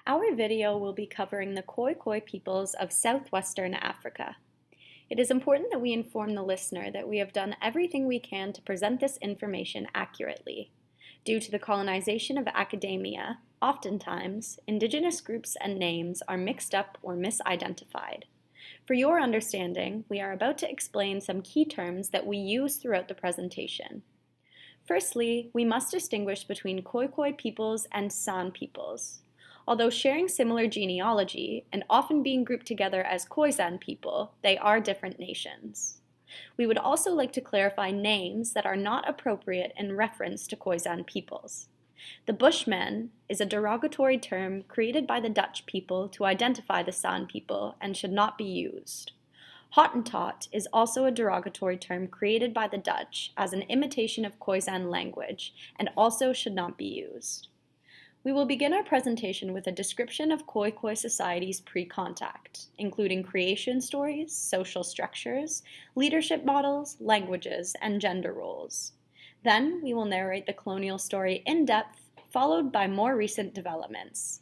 Our video will be covering the Khoi peoples of southwestern Africa. It is important that we inform the listener that we have done everything we can to present this information accurately. Due to the colonization of academia, oftentimes, Indigenous groups and names are mixed up or misidentified. For your understanding, we are about to explain some key terms that we use throughout the presentation. Firstly, we must distinguish between Khoi peoples and San peoples. Although sharing similar genealogy and often being grouped together as Khoisan people, they are different nations. We would also like to clarify names that are not appropriate in reference to Khoisan peoples. The Bushman is a derogatory term created by the Dutch people to identify the San people and should not be used. Hottentot is also a derogatory term created by the Dutch as an imitation of Khoisan language and also should not be used. We will begin our presentation with a description of Khoi societies pre-contact, including creation stories, social structures, leadership models, languages, and gender roles. Then we will narrate the colonial story in depth, followed by more recent developments.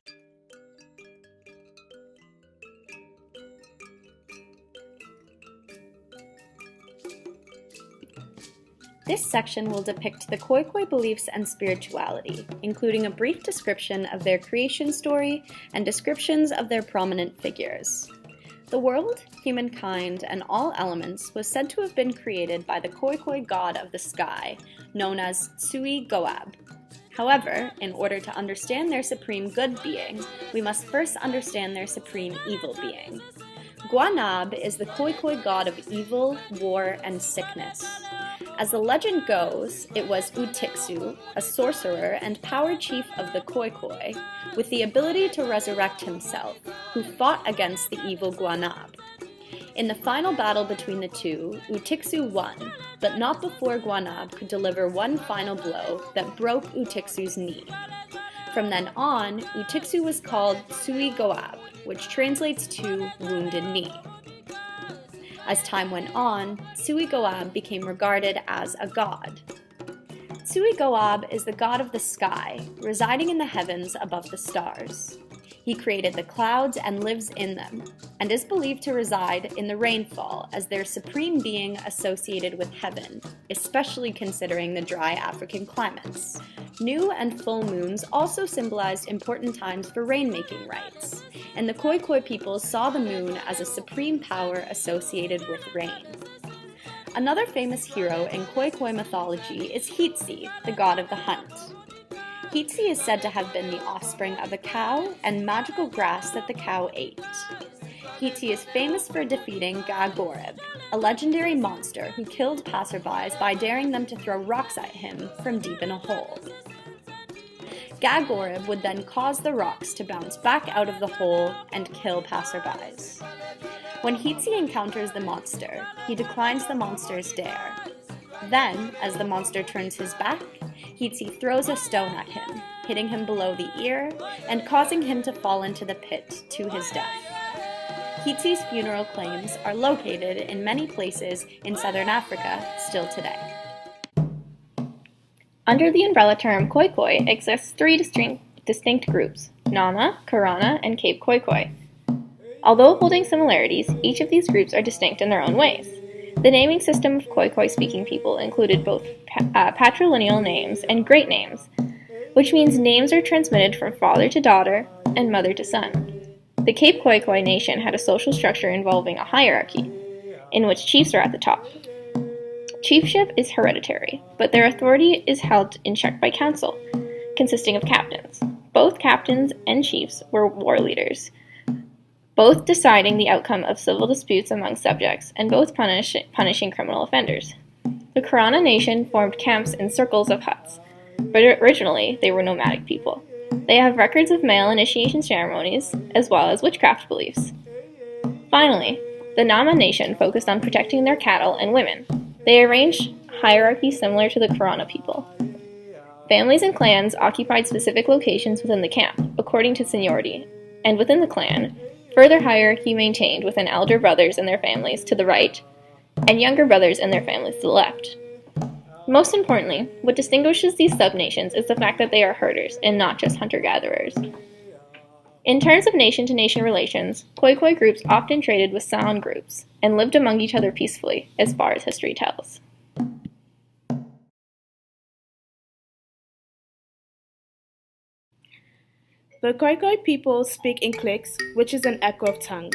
This section will depict the Khoi beliefs and spirituality, including a brief description of their creation story and descriptions of their prominent figures. The world, humankind, and all elements was said to have been created by the Khoi god of the sky, known as Tsui Goab. However, in order to understand their supreme good being, we must first understand their supreme evil being. Guanab is the Khoi god of evil, war, and sickness. As the legend goes, it was Utiksu, a sorcerer and power chief of the Khoi, with the ability to resurrect himself, who fought against the evil Guanab. In the final battle between the two, Utiksu won, but not before Guanab could deliver one final blow that broke Utiksu's knee. From then on, Utiksu was called Tsui Goab, which translates to wounded knee. As time went on, Tsui Goab became regarded as a god. Tsui Goab is the god of the sky, residing in the heavens above the stars. He created the clouds and lives in them, and is believed to reside in the rainfall as their supreme being associated with heaven, especially considering the dry African climates. New and full moons also symbolized important times for rainmaking rites, and the Khoi people saw the moon as a supreme power associated with rain. Another famous hero in Khoi mythology is Hitsi, the god of the hunt. Hitsi is said to have been the offspring of a cow and magical grass that the cow ate. Hitsi is famous for defeating Gagoreb, a legendary monster who killed passerbys by daring them to throw rocks at him from deep in a hole. Gagoreb would then cause the rocks to bounce back out of the hole and kill passerbys. When Hitsi encounters the monster, he declines the monster's dare. Then, as the monster turns his back, Hitsi throws a stone at him, hitting him below the ear and causing him to fall into the pit to his death. Hitsi's funeral claims are located in many places in southern Africa still today. Under the umbrella term Khoi exists three distinct groups: Nama, Karana, and Cape Khoi. Although holding similarities, each of these groups are distinct in their own ways. The naming system of Khoi-speaking people included both patrilineal names and great names, which means names are transmitted from father to daughter and mother to son. The Cape Khoi nation had a social structure involving a hierarchy, in which chiefs are at the top. Chiefship is hereditary, but their authority is held in check by council, consisting of captains. Both captains and chiefs were war leaders, both deciding the outcome of civil disputes among subjects, and both punishing criminal offenders. The Karana nation formed camps in circles of huts, but originally they were nomadic people. They have records of male initiation ceremonies, as well as witchcraft beliefs. Finally, the Nama nation focused on protecting their cattle and women. They arranged hierarchies similar to the Karana people. Families and clans occupied specific locations within the camp, according to seniority, and within the clan, further hierarchy maintained within elder brothers and their families to the right, and younger brothers and their families to the left. Most importantly, what distinguishes these subnations is the fact that they are herders and not just hunter-gatherers. In terms of nation-to-nation relations, Khoikhoi groups often traded with San groups and lived among each other peacefully, as far as history tells. The Khoikhoi people speak in cliques, which is an echo of tongues.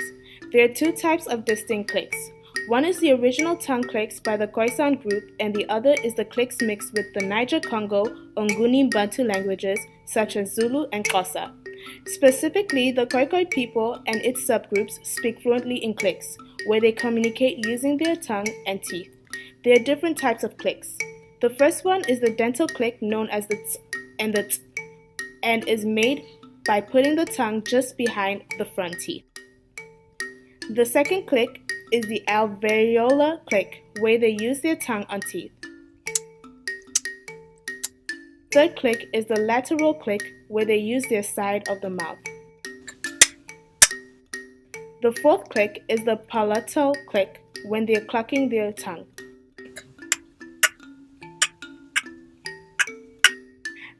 There are two types of distinct cliques. One is the original tongue cliques by the Khoisan group, and the other is the cliques mixed with the Niger-Congo Nguni Bantu languages such as Zulu and Xhosa. Specifically, the Khoikhoi people and its subgroups speak fluently in cliques, where they communicate using their tongue and teeth. There are different types of cliques. The first one is the dental clique known as the ts and the t, and is made by putting the tongue just behind the front teeth. The second clique is the alveolar clique, where they use their tongue on teeth. Third clique is the lateral clique, where they use their side of the mouth. The fourth clique is the palatal clique, when they are clucking their tongue.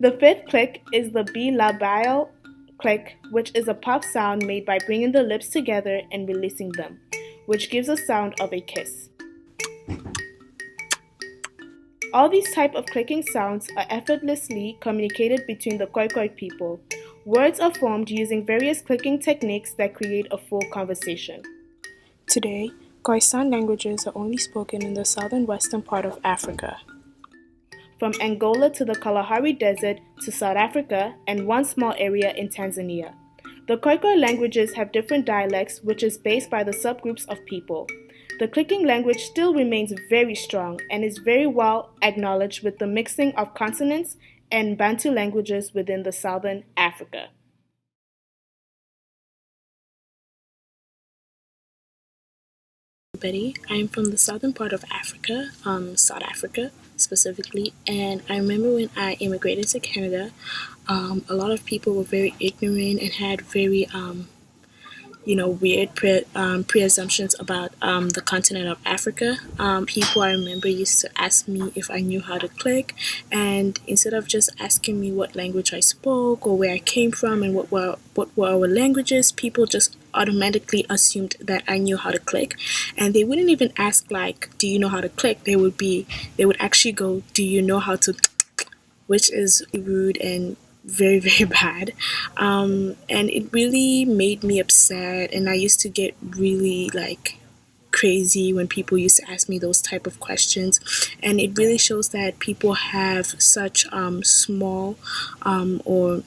The fifth clique is the bilabial click, which is a pop sound made by bringing the lips together and releasing them, which gives a sound of a kiss. All these type of clicking sounds are effortlessly communicated between the Khoikhoi people. Words are formed using various clicking techniques that create a full conversation. Today, Khoisan languages are only spoken in the southern western part of Africa. From Angola to the Kalahari Desert to South Africa and one small area in Tanzania. The Khoikhoi languages have different dialects, which is based by the subgroups of people. The clicking language still remains very strong and is very well acknowledged with the mixing of consonants and Bantu languages within the southern Africa. Betty, I'm from the southern part of Africa, South Africa specifically, and I remember when I immigrated to Canada, a lot of people were very ignorant and had very weird pre-assumptions about the continent of Africa. People I remember used to ask me if I knew how to click, and instead of just asking me what language I spoke or where I came from and what were our languages, people just automatically assumed that I knew how to click, and they wouldn't even ask like, "Do you know how to click?" They would actually go, "Do you know how to?" Which is rude and very, very bad. And it really made me upset, and I used to get really like crazy when people used to ask me those type of questions, and it really shows that people have such small or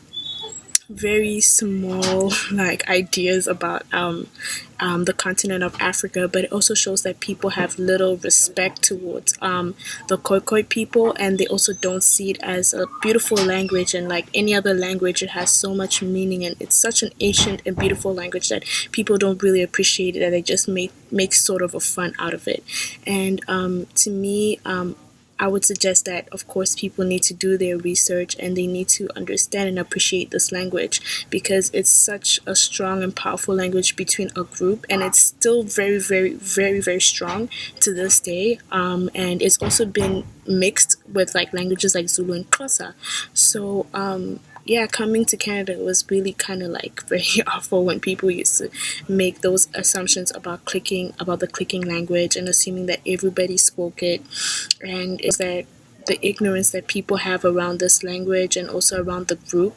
very small like ideas about the continent of Africa, but it also shows that people have little respect towards the Khoikhoi people, and they also don't see it as a beautiful language. And like any other language, it has so much meaning, and it's such an ancient and beautiful language that people don't really appreciate it, and they just make sort of a fun out of it. And to me, I would suggest that, of course, people need to do their research and they need to understand and appreciate this language because it's such a strong and powerful language between a group, and it's still very, very, very, very strong to this day. And it's also been mixed with like languages like Zulu and Xhosa. So, yeah, coming to Canada was really kind of like very awful when people used to make those assumptions about the clicking language and assuming that everybody spoke it. And it's that the ignorance that people have around this language and also around the group.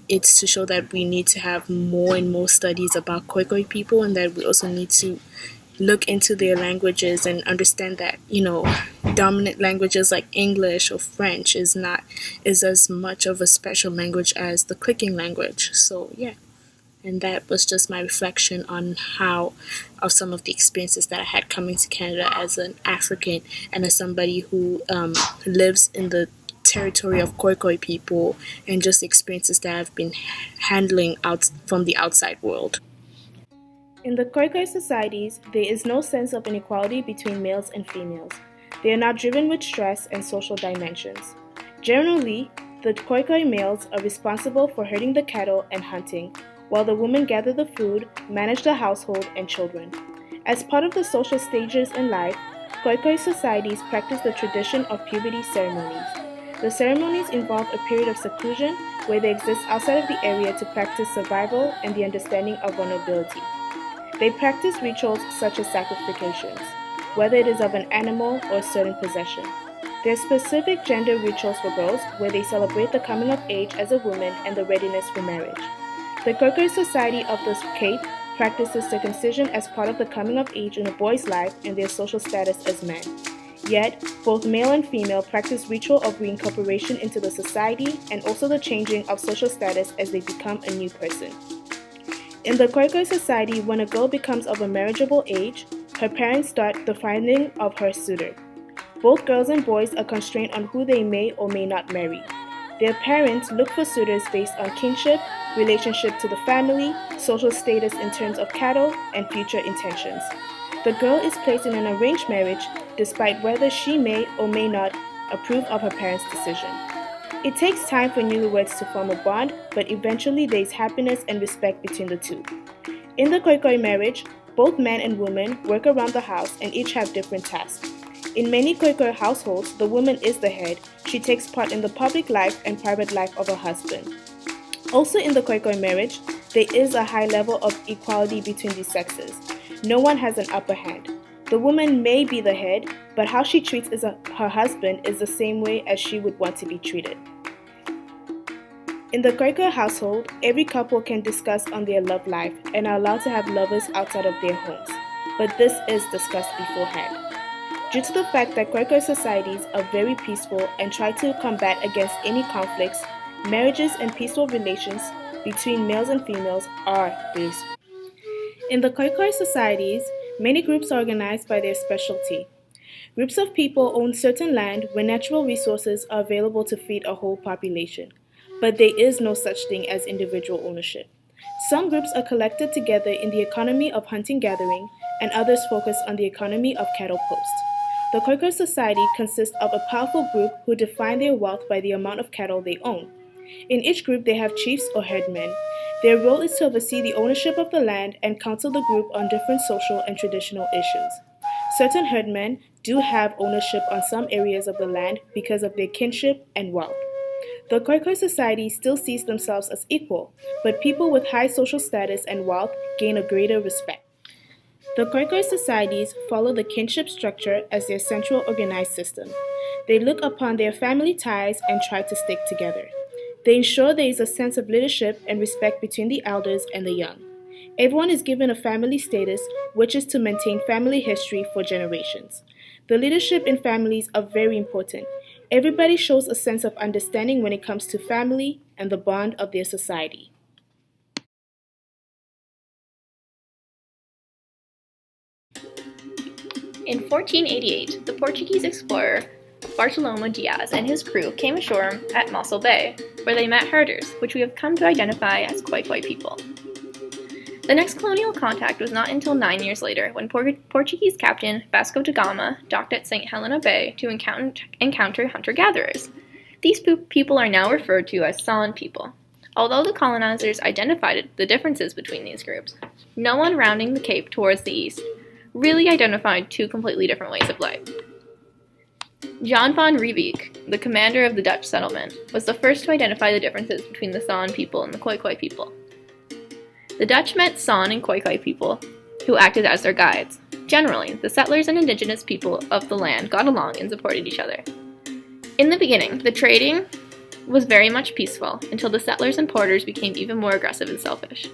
It's to show that we need to have more and more studies about Khoikhoi people, and that we also need to look into their languages and understand that dominant languages like English or French is as much of a special language as the clicking language. So yeah, and that was just my reflection on of some of the experiences that I had coming to Canada as an African and as somebody who lives in the territory of Khoikhoi people, and just experiences that I've been handling out from the outside world. In the Khoikhoi societies, there is no sense of inequality between males and females. They are not driven with stress and social dimensions. Generally, the Khoikhoi males are responsible for herding the cattle and hunting, while the women gather the food, manage the household and children. As part of the social stages in life, Khoikhoi societies practice the tradition of puberty ceremonies. The ceremonies involve a period of seclusion where they exist outside of the area to practice survival and the understanding of vulnerability. They practice rituals such as sacrifications, whether it is of an animal or a certain possession. There are specific gender rituals for girls where they celebrate the coming of age as a woman and the readiness for marriage. The Khoikhoi Society of the Cape practices circumcision as part of the coming of age in a boy's life and their social status as men. Yet, both male and female practice ritual of reincorporation into the society and also the changing of social status as they become a new person. In the Khoikhoi Society, when a girl becomes of a marriageable age, her parents start the finding of her suitor. Both girls and boys are constrained on who they may or may not marry. Their parents look for suitors based on kinship, relationship to the family, social status in terms of cattle, and future intentions. The girl is placed in an arranged marriage despite whether she may or may not approve of her parents' decision. It takes time for newlyweds to form a bond, but eventually there is happiness and respect between the two. In the Khoikhoi marriage, both men and women work around the house and each have different tasks. In many Khoikhoi households, the woman is the head. She takes part in the public life and private life of her husband. Also in the Khoikhoi marriage, there is a high level of equality between these sexes. No one has an upper hand. The woman may be the head, but how she treats her husband is the same way as she would want to be treated. In the Khoikhoi household, every couple can discuss on their love life and are allowed to have lovers outside of their homes, but this is discussed beforehand. Due to the fact that Khoikhoi societies are very peaceful and try to combat against any conflicts, marriages and peaceful relations between males and females are based. In the Khoikhoi societies, many groups are organized by their specialty. Groups of people own certain land where natural resources are available to feed a whole population, but there is no such thing as individual ownership. Some groups are collected together in the economy of hunting-gathering, and others focus on the economy of cattle post. The Khoikhoi society consists of a powerful group who define their wealth by the amount of cattle they own. In each group, they have chiefs or headmen. Their role is to oversee the ownership of the land and counsel the group on different social and traditional issues. Certain herdmen do have ownership on some areas of the land because of their kinship and wealth. The Khoikhoi society still sees themselves as equal, but people with high social status and wealth gain a greater respect. The Khoikhoi societies follow the kinship structure as their central organized system. They look upon their family ties and try to stick together. They ensure there is a sense of leadership and respect between the elders and the young. Everyone is given a family status, which is to maintain family history for generations. The leadership in families are very important. Everybody shows a sense of understanding when it comes to family and the bond of their society. In 1488, the Portuguese explorer Bartolomé Diaz and his crew came ashore at Mossel Bay, where they met herders, which we have come to identify as Khoikhoi people. The next colonial contact was not until 9 years later, when Portuguese captain Vasco da Gama docked at St. Helena Bay to encounter hunter-gatherers. These people are now referred to as San people. Although the colonizers identified the differences between these groups, no one rounding the Cape towards the east really identified two completely different ways of life. Jan van Riebeek, the commander of the Dutch settlement, was the first to identify the differences between the San people and the Khoikhoi people. The Dutch met San and Khoikhoi people, who acted as their guides. Generally, the settlers and indigenous people of the land got along and supported each other. In the beginning, the trading was very much peaceful until the settlers and porters became even more aggressive and selfish.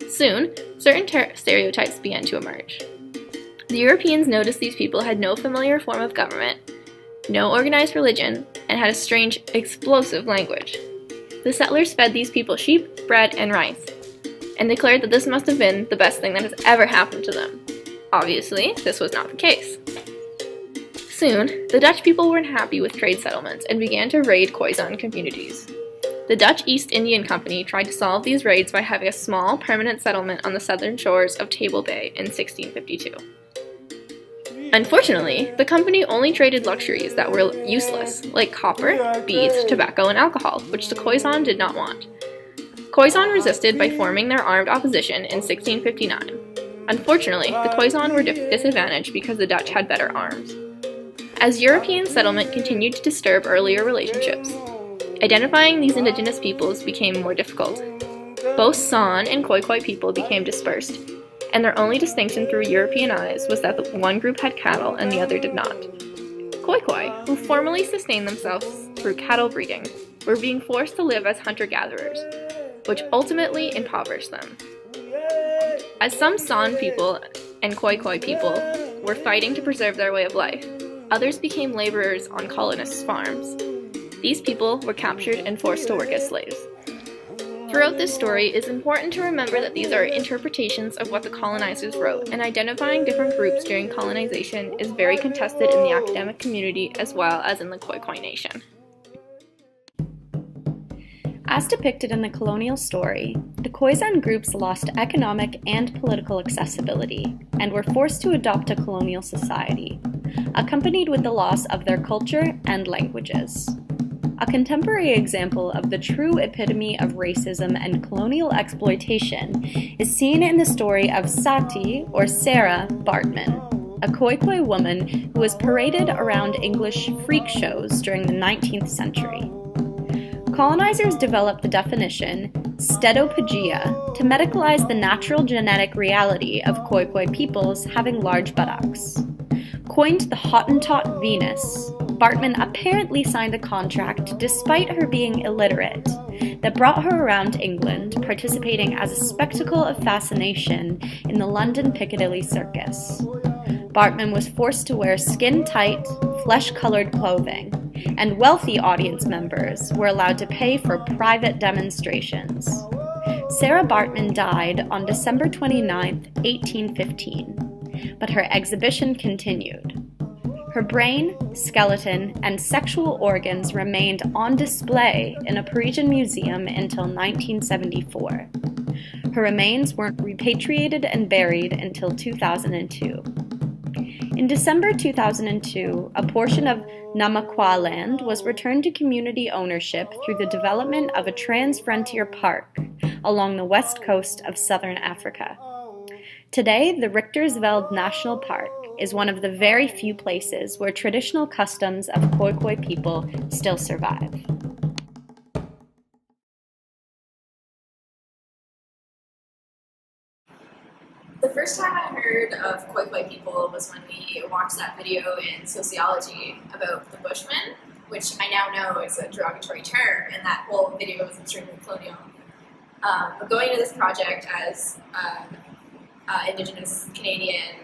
Soon, certain stereotypes began to emerge. The Europeans noticed these people had no familiar form of government, no organized religion, and had a strange, explosive language. The settlers fed these people sheep, bread, and rice, and declared that this must have been the best thing that has ever happened to them. Obviously, this was not the case. Soon, the Dutch people weren't happy with trade settlements and began to raid Khoisan communities. The Dutch East Indian Company tried to solve these raids by having a small, permanent settlement on the southern shores of Table Bay in 1652. Unfortunately, the company only traded luxuries that were useless, like copper, beads, tobacco, and alcohol, which the Khoisan did not want. Khoisan resisted by forming their armed opposition in 1659. Unfortunately, the Khoisan were disadvantaged because the Dutch had better arms. as European settlement continued to disturb earlier relationships. Identifying these indigenous peoples became more difficult. Both San and Khoikhoi people became dispersed, and their only distinction through European eyes was that the one group had cattle and the other did not. Khoikhoi, who formerly sustained themselves through cattle breeding, were being forced to live as hunter-gatherers, which ultimately impoverished them. As some San people and Khoikhoi people were fighting to preserve their way of life, others became laborers on colonists' farms. These people were captured and forced to work as slaves. Throughout this story, it's important to remember that these are interpretations of what the colonizers wrote, and identifying different groups during colonization is very contested in the academic community as well as in the Khoikhoi Nation. As depicted in the colonial story, the Khoisan groups lost economic and political accessibility and were forced to adopt a colonial society, accompanied with the loss of their culture and languages. A contemporary example of the true epitome of racism and colonial exploitation is seen in the story of Sati, or Sarah, Bartman, a Khoikhoi woman who was paraded around English freak shows during the 19th century. Colonizers developed the definition stedopagia to medicalize the natural genetic reality of Khoikhoi peoples having large buttocks. Coined the Hottentot Venus, Bartman apparently signed a contract, despite her being illiterate, that brought her around England, participating as a spectacle of fascination in the London Piccadilly Circus. Bartman was forced to wear skin-tight, flesh-colored clothing, and wealthy audience members were allowed to pay for private demonstrations. Sarah Bartman died on December 29, 1815, but her exhibition continued. Her brain, skeleton, and sexual organs remained on display in a Parisian museum until 1974. Her remains weren't repatriated and buried until 2002. In December 2002, a portion of Namakwa land was returned to community ownership through the development of a trans-frontier park along the west coast of southern Africa. Today, the Richtersveld National Park is one of the very few places where traditional customs of Khoikhoi people still survive. The first time I heard of Khoikhoi people was when we watched that video in sociology about the Bushmen, which I now know is a derogatory term, and that whole video was extremely colonial. But going into this project as Indigenous Canadian,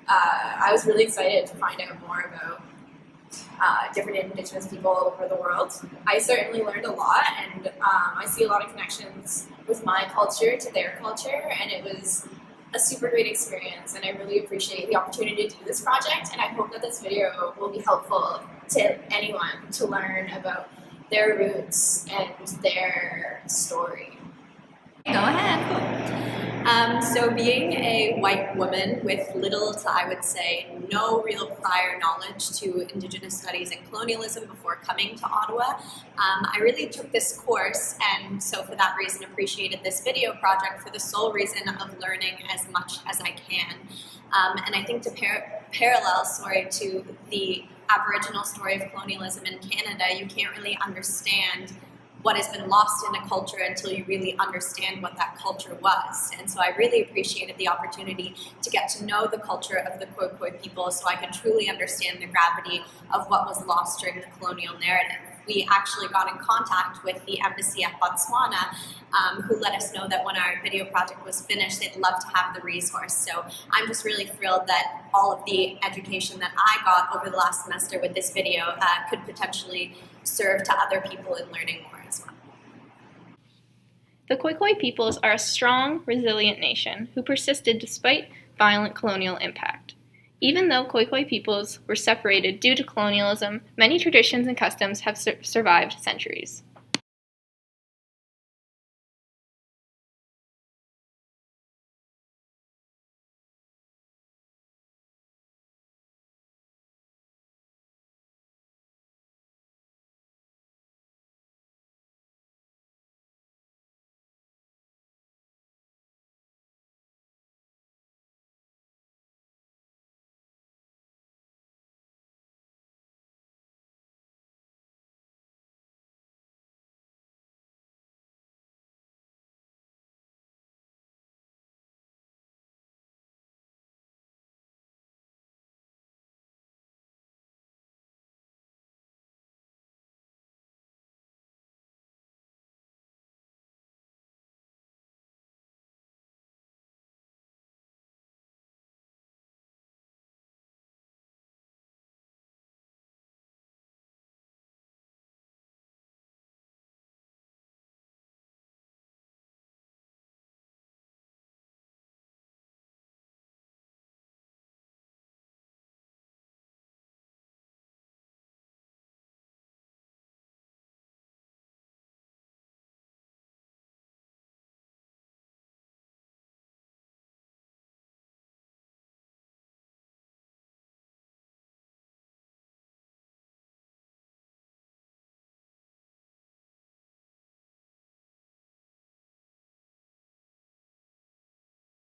I was really excited to find out more about different Indigenous people all over the world. I certainly learned a lot, and I see a lot of connections with my culture to their culture, and it was a super great experience, and I really appreciate the opportunity to do this project, and I hope that this video will be helpful to anyone to learn about their roots and their story. Go ahead. So being a white woman with little to, I would say, no real prior knowledge to Indigenous studies and colonialism before coming to Ottawa, I really took this course, and so for that reason appreciated this video project for the sole reason of learning as much as I can. And I think to parallel to the Aboriginal story of colonialism in Canada, you can't really understand what has been lost in a culture until you really understand what that culture was. And so I really appreciated the opportunity to get to know the culture of the Khoikhoi people so I could truly understand the gravity of what was lost during the colonial narrative. We actually got in contact with the embassy at Botswana, who let us know that when our video project was finished, they'd love to have the resource. So I'm just really thrilled that all of the education that I got over the last semester with this video could potentially serve to other people in learning more as well. The Khoikhoi peoples are a strong, resilient nation who persisted despite violent colonial impact. Even though Khoikhoi peoples were separated due to colonialism, many traditions and customs have survived centuries.